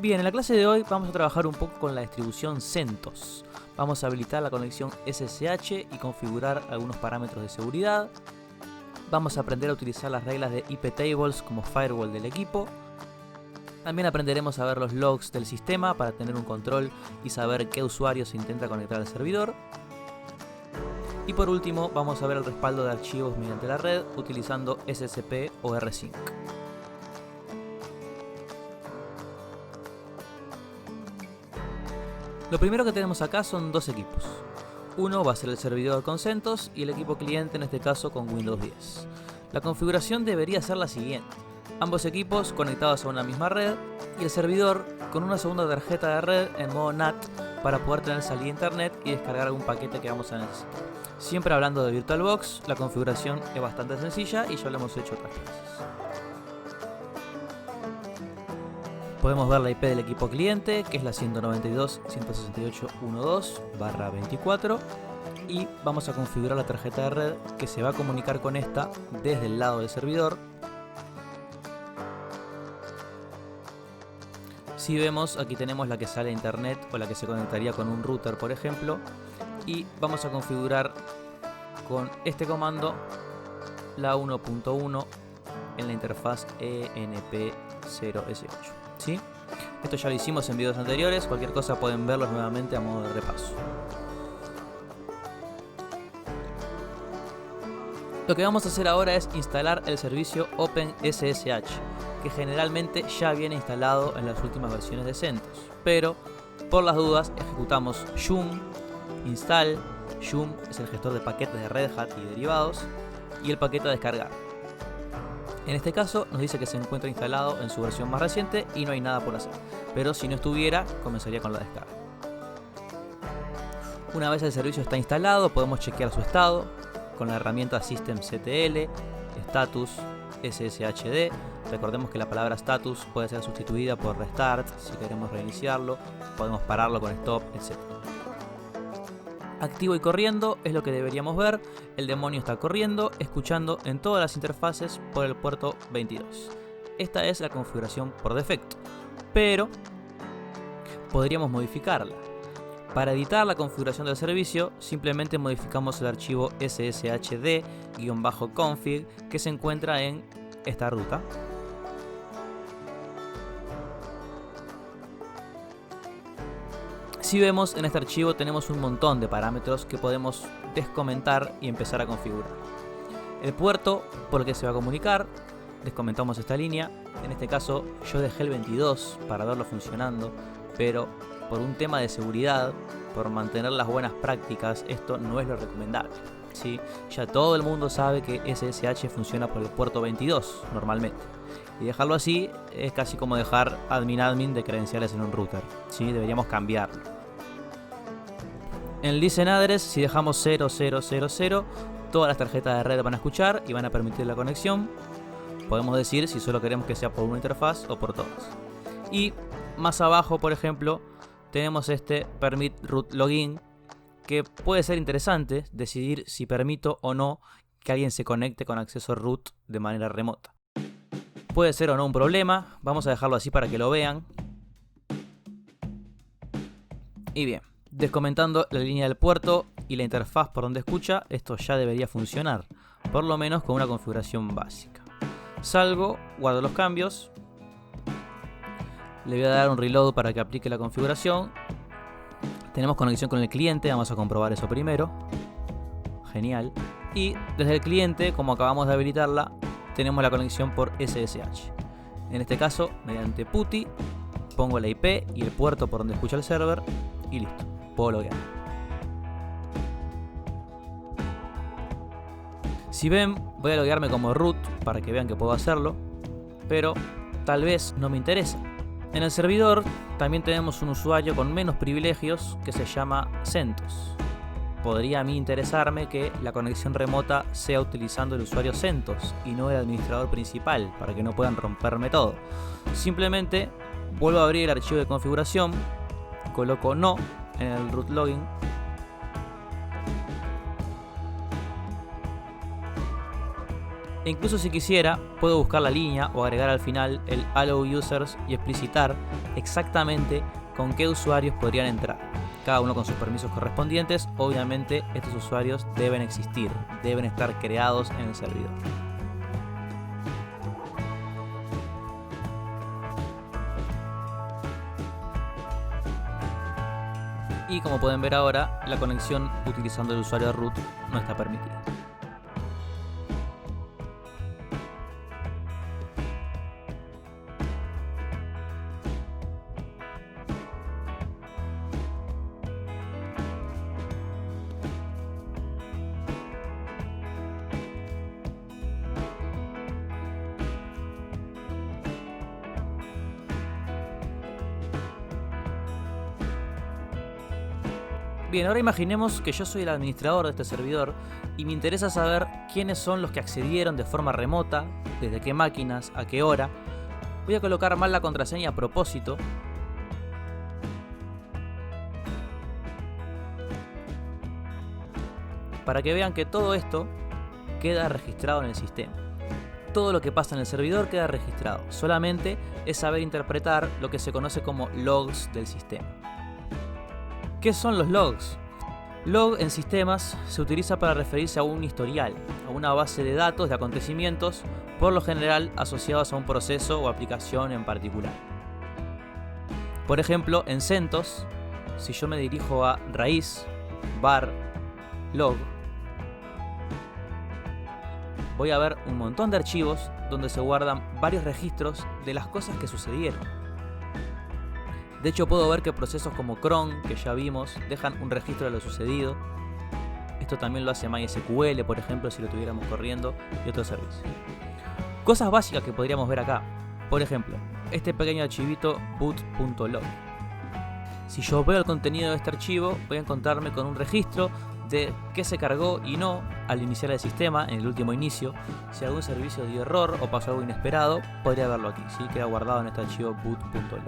Bien, en la clase de hoy vamos a trabajar un poco con la distribución CentOS. Vamos a habilitar la conexión SSH y configurar algunos parámetros de seguridad. Vamos a aprender a utilizar las reglas de iptables como firewall del equipo. También aprenderemos a ver los logs del sistema para tener un control y saber qué usuario se intenta conectar al servidor. Y por último, vamos a ver el respaldo de archivos mediante la red utilizando SSP o rsync. Lo primero que tenemos acá son dos equipos. Uno va a ser el servidor con CentOS y el equipo cliente, en este caso con Windows 10. La configuración debería ser la siguiente: ambos equipos conectados a una misma red y el servidor con una segunda tarjeta de red en modo NAT para poder tener salida a internet y descargar algún paquete que vamos a necesitar. Siempre hablando de VirtualBox, la configuración es bastante sencilla y ya lo hemos hecho otras veces. Podemos ver la IP del equipo cliente, que es la 192.168.1.2/24, y vamos a configurar la tarjeta de red que se va a comunicar con esta desde el lado del servidor. Si vemos, aquí tenemos la que sale a internet o la que se conectaría con un router, por ejemplo, y vamos a configurar con este comando la 1.1 en la interfaz ENP0S8. ¿Sí? Esto ya lo hicimos en videos anteriores, cualquier cosa pueden verlos nuevamente a modo de repaso. Lo que vamos a hacer ahora es instalar el servicio OpenSSH, que generalmente ya viene instalado en las últimas versiones de CentOS, pero por las dudas ejecutamos yum install. Yum es el gestor de paquetes de Red Hat y derivados, y el paquete a descargar. En este caso nos dice que se encuentra instalado en su versión más reciente y no hay nada por hacer, pero si no estuviera, comenzaría con la descarga. Una vez el servicio está instalado, podemos chequear su estado con la herramienta systemctl, status, sshd. Recordemos que la palabra status puede ser sustituida por restart si queremos reiniciarlo, podemos pararlo con stop, etc. Activo y corriendo es lo que deberíamos ver. El demonio está corriendo, escuchando en todas las interfaces por el puerto 22. Esta es la configuración por defecto, pero podríamos modificarla. Para editar la configuración del servicio, simplemente modificamos el archivo sshd-config que se encuentra en esta ruta. Si vemos, en este archivo tenemos un montón de parámetros que podemos descomentar y empezar a configurar. El puerto por el que se va a comunicar, descomentamos esta línea. En este caso yo dejé el 22 para verlo funcionando, pero por un tema de seguridad, por mantener las buenas prácticas, esto no es lo recomendable, ¿sí? Ya todo el mundo sabe que SSH funciona por el puerto 22 normalmente. Y dejarlo así es casi como dejar admin de credenciales en un router, ¿sí? Deberíamos cambiarlo. En Listen Address, si dejamos 0000, todas las tarjetas de red van a escuchar y van a permitir la conexión. Podemos decir si solo queremos que sea por una interfaz o por todas. Y más abajo, por ejemplo, tenemos este Permit Root Login, que puede ser interesante decidir si permito o no que alguien se conecte con acceso root de manera remota. Puede ser o no un problema, vamos a dejarlo así para que lo vean. Y bien, descomentando la línea del puerto y la interfaz por donde escucha, esto ya debería funcionar, por lo menos con una configuración básica. Salgo, guardo los cambios, le voy a dar un reload para que aplique la configuración. Tenemos conexión con el cliente, vamos a comprobar eso primero. Genial. Y desde el cliente, como acabamos de habilitarla, tenemos la conexión por SSH. En este caso, mediante PuTTY, pongo la IP y el puerto por donde escucha el server y listo, puedo loguear. Si ven, voy a loguearme como root para que vean que puedo hacerlo, pero tal vez no me interesa. En el servidor también tenemos un usuario con menos privilegios que se llama CentOS. Podría a mí interesarme que la conexión remota sea utilizando el usuario CentOS y no el administrador principal, para que no puedan romperme todo. Simplemente vuelvo a abrir el archivo de configuración, coloco no en el root login E incluso si quisiera, puedo buscar la línea o agregar al final el allow users y explicitar exactamente con qué usuarios podrían entrar, cada uno con sus permisos correspondientes. Obviamente estos usuarios deben existir, deben estar creados en el servidor. Y como pueden ver ahora, la conexión utilizando el usuario root no está permitida. Bien, ahora imaginemos que yo soy el administrador de este servidor y me interesa saber quiénes son los que accedieron de forma remota, desde qué máquinas, a qué hora. Voy a colocar mal la contraseña a propósito. Para que vean que todo esto queda registrado en el sistema. Todo lo que pasa en el servidor queda registrado. Solamente es saber interpretar lo que se conoce como logs del sistema. ¿Qué son los logs? Log en sistemas se utiliza para referirse a un historial, a una base de datos de acontecimientos, por lo general asociados a un proceso o aplicación en particular. Por ejemplo, en CentOS, si yo me dirijo a raíz var log, voy a ver un montón de archivos donde se guardan varios registros de las cosas que sucedieron. De hecho, puedo ver que procesos como cron, que ya vimos, dejan un registro de lo sucedido. Esto también lo hace MySQL, por ejemplo, si lo tuviéramos corriendo, y otros servicios. Cosas básicas que podríamos ver acá. Por ejemplo, este pequeño archivito boot.log. Si yo veo el contenido de este archivo, voy a encontrarme con un registro de qué se cargó y no al iniciar el sistema, en el último inicio. Si algún servicio dio error o pasó algo inesperado, podría verlo aquí, ¿sí? Queda guardado en este archivo boot.log.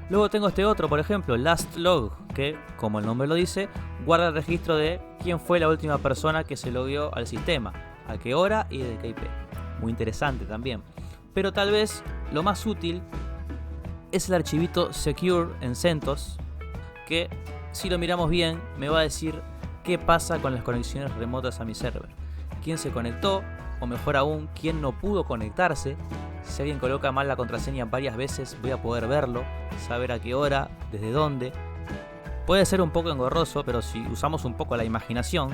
Luego tengo este otro, por ejemplo, last log, que, como el nombre lo dice, guarda el registro de quién fue la última persona que se logueó al sistema, a qué hora y desde qué IP. Muy interesante también. Pero tal vez lo más útil es el archivito secure en CentOS, que si lo miramos bien me va a decir qué pasa con las conexiones remotas a mi server. Quién se conectó, o mejor aún, quién no pudo conectarse. Si alguien coloca mal la contraseña varias veces, voy a poder verlo, saber a qué hora, desde dónde. Puede ser un poco engorroso, pero si usamos un poco la imaginación,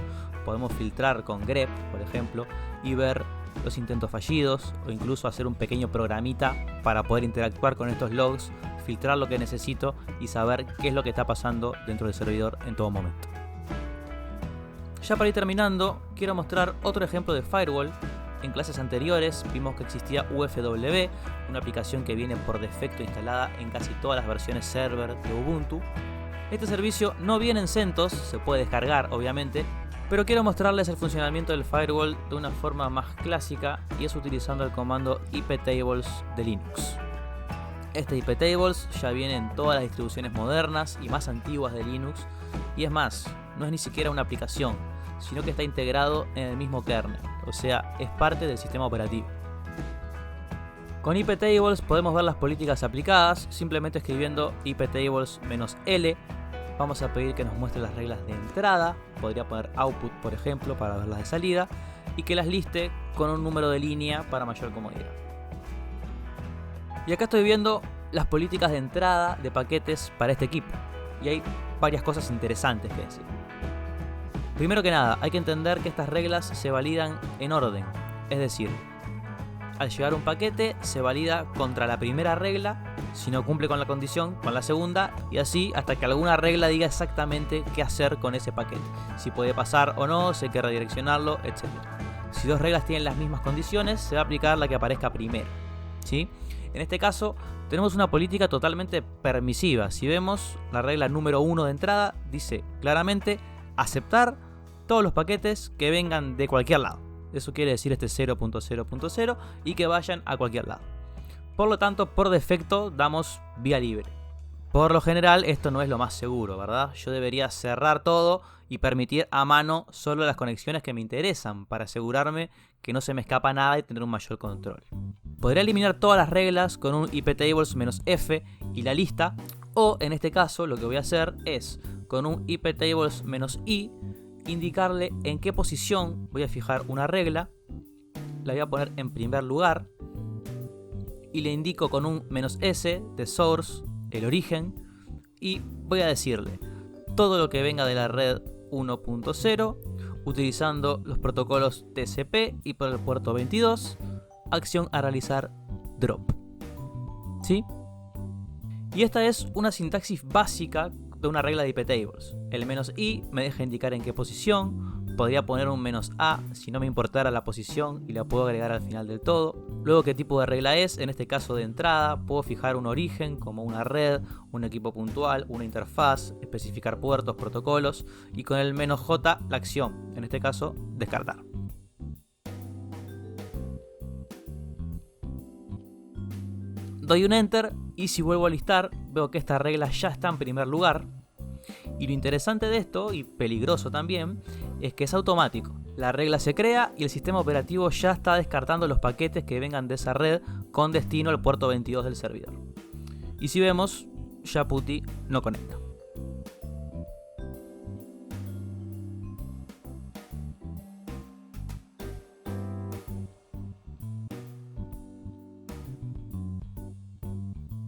podemos filtrar con grep, por ejemplo, y ver los intentos fallidos, o incluso hacer un pequeño programita para poder interactuar con estos logs, filtrar lo que necesito y saber qué es lo que está pasando dentro del servidor en todo momento. Ya para ir terminando, quiero mostrar otro ejemplo de firewall. En clases anteriores vimos que existía UFW, una aplicación que viene por defecto instalada en casi todas las versiones server de Ubuntu. Este servicio no viene en CentOS, se puede descargar obviamente, pero quiero mostrarles el funcionamiento del firewall de una forma más clásica, y es utilizando el comando iptables de Linux. Este iptables ya viene en todas las distribuciones modernas y más antiguas de Linux, y es más, no es ni siquiera una aplicación, sino que está integrado en el mismo kernel, o sea, es parte del sistema operativo. Con iptables podemos ver las políticas aplicadas, simplemente escribiendo iptables-L. Vamos a pedir que nos muestre las reglas de entrada, podría poner output por ejemplo para ver las de salida, y que las liste con un número de línea para mayor comodidad. Y acá estoy viendo las políticas de entrada de paquetes para este equipo, y hay varias cosas interesantes que decir. Primero que nada, hay que entender que estas reglas se validan en orden, es decir, al llegar un paquete se valida contra la primera regla, si no cumple con la condición, con la segunda, y así hasta que alguna regla diga exactamente qué hacer con ese paquete, si puede pasar o no, si hay que redireccionarlo, etc. Si dos reglas tienen las mismas condiciones, se va a aplicar la que aparezca primero, ¿sí? En este caso, tenemos una política totalmente permisiva. Si vemos la regla número 1 de entrada, dice claramente aceptar todos los paquetes que vengan de cualquier lado. Eso quiere decir este 0.0.0 y que vayan a cualquier lado. Por lo tanto, por defecto damos vía libre. Por lo general esto no es lo más seguro, ¿verdad? Yo debería cerrar todo y permitir a mano solo las conexiones que me interesan para asegurarme que no se me escapa nada y tener un mayor control. Podría eliminar todas las reglas con un iptables-f y la lista, o en este caso lo que voy a hacer es con un iptables-i indicarle en qué posición voy a fijar una regla, la voy a poner en primer lugar y le indico con un "-s" de source el origen y voy a decirle todo lo que venga de la red 1.0 utilizando los protocolos TCP y por el puerto 22, acción a realizar drop. ¿Sí? Y esta es una sintaxis básica de una regla de iptables. El "-i" me deja indicar en qué posición. Podría poner un "-a" si no me importara la posición y la puedo agregar al final del todo. Luego, qué tipo de regla es. En este caso, de entrada, puedo fijar un origen como una red, un equipo puntual, una interfaz, especificar puertos, protocolos y con el "-j" la acción. En este caso, descartar. Doy un enter y si vuelvo a listar, veo que esta regla ya está en primer lugar. Y lo interesante de esto, y peligroso también, es que es automático. La regla se crea y el sistema operativo ya está descartando los paquetes que vengan de esa red con destino al puerto 22 del servidor. Y si vemos, ya PuTTY no conecta.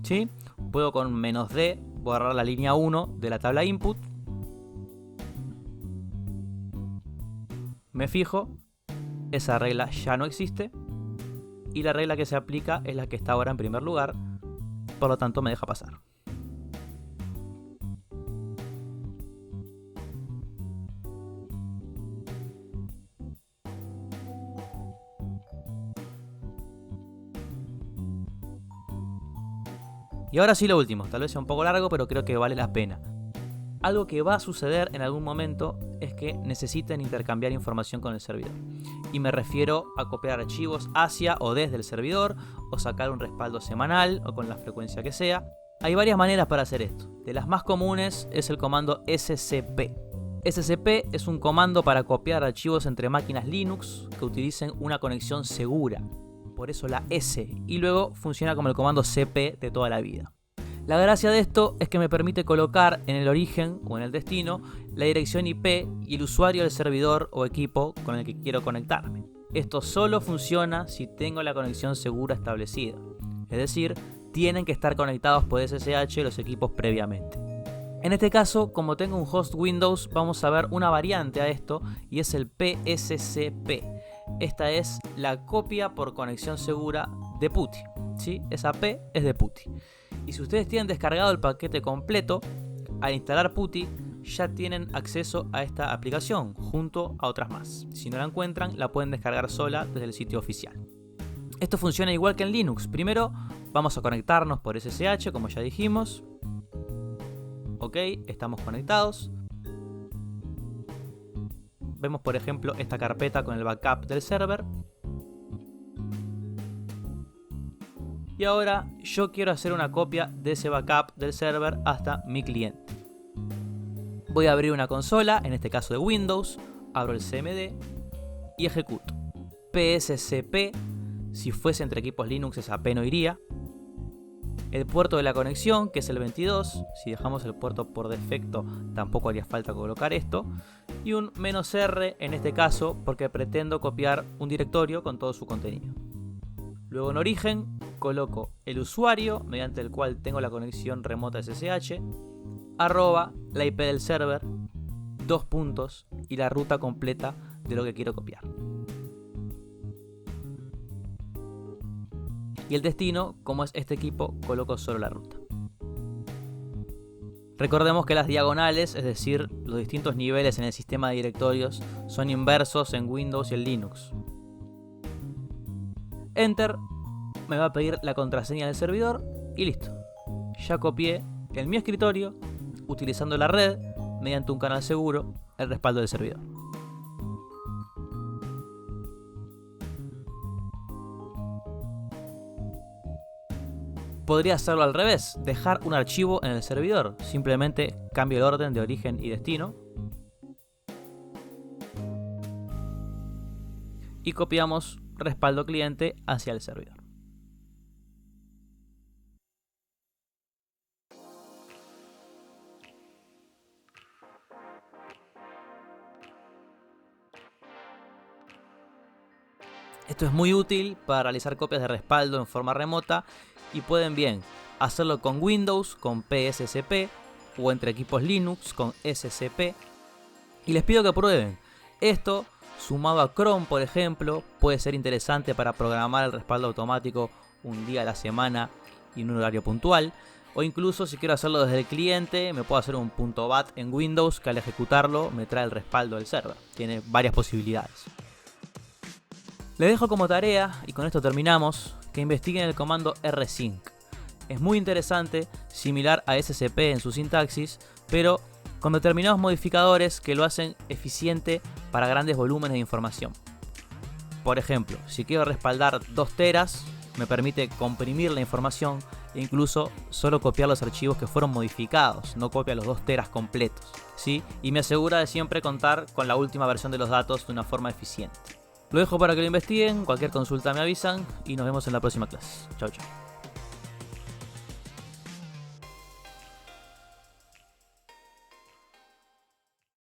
¿Sí? Puedo con "-d" borrar la línea 1 de la tabla input. Me fijo, esa regla ya no existe y la regla que se aplica es la que está ahora en primer lugar, por lo tanto me deja pasar. Y ahora sí lo último, tal vez sea un poco largo, pero creo que vale la pena. Algo que va a suceder en algún momento es que necesiten intercambiar información con el servidor. Y me refiero a copiar archivos hacia o desde el servidor, o sacar un respaldo semanal, o con la frecuencia que sea. Hay varias maneras para hacer esto. De las más comunes es el comando scp. scp es un comando para copiar archivos entre máquinas Linux que utilicen una conexión segura. Por eso la S, y luego funciona como el comando cp de toda la vida. La gracia de esto es que me permite colocar en el origen o en el destino la dirección IP y el usuario del servidor o equipo con el que quiero conectarme. Esto solo funciona si tengo la conexión segura establecida, es decir, tienen que estar conectados por SSH los equipos previamente. En este caso, como tengo un host Windows, vamos a ver una variante a esto y es el PSCP. Esta es la copia por conexión segura de PuTTY. ¿Sí? Esa P es de PuTTY. Y si ustedes tienen descargado el paquete completo, al instalar PuTTY ya tienen acceso a esta aplicación junto a otras más. Si no la encuentran, la pueden descargar sola desde el sitio oficial. Esto funciona igual que en Linux. Primero vamos a conectarnos por SSH, como ya dijimos. Ok, estamos conectados. Vemos por ejemplo esta carpeta con el backup del server. Y ahora yo quiero hacer una copia de ese backup del server hasta mi cliente. Voy a abrir una consola, en este caso de Windows, abro el CMD y ejecuto. PSCP, si fuese entre equipos Linux esa P no iría. El puerto de la conexión, que es el 22, si dejamos el puerto por defecto tampoco haría falta colocar esto. Y un "-r" en este caso porque pretendo copiar un directorio con todo su contenido. Luego en origen coloco el usuario mediante el cual tengo la conexión remota SSH, arroba la IP del server, 2 puntos y la ruta completa de lo que quiero copiar. Y el destino, como es este equipo, coloco solo la ruta. Recordemos que las diagonales, es decir, los distintos niveles en el sistema de directorios, son inversos en Windows y en Linux. Enter, me va a pedir la contraseña del servidor y listo. Ya copié en mi escritorio, utilizando la red, mediante un canal seguro, el respaldo del servidor. Podría hacerlo al revés, dejar un archivo en el servidor. Simplemente cambio el orden de origen y destino. Y copiamos respaldo cliente hacia el servidor. Esto es muy útil para realizar copias de respaldo en forma remota y pueden bien hacerlo con Windows, con PSCP o entre equipos Linux con SCP. Y les pido que prueben. Esto, sumado a Chrome por ejemplo, puede ser interesante para programar el respaldo automático un día a la semana y en un horario puntual. O incluso si quiero hacerlo desde el cliente, me puedo hacer un .bat en Windows que al ejecutarlo me trae el respaldo del server. Tiene varias posibilidades. Les dejo como tarea, y con esto terminamos, que investiguen el comando rsync. Es muy interesante, similar a SCP en su sintaxis, pero con determinados modificadores que lo hacen eficiente para grandes volúmenes de información. Por ejemplo, si quiero respaldar 2 teras, me permite comprimir la información e incluso solo copiar los archivos que fueron modificados, no copia los 2 teras completos, ¿sí? Y me asegura de siempre contar con la última versión de los datos de una forma eficiente. Lo dejo para que lo investiguen, cualquier consulta me avisan y nos vemos en la próxima clase. Chau, chau.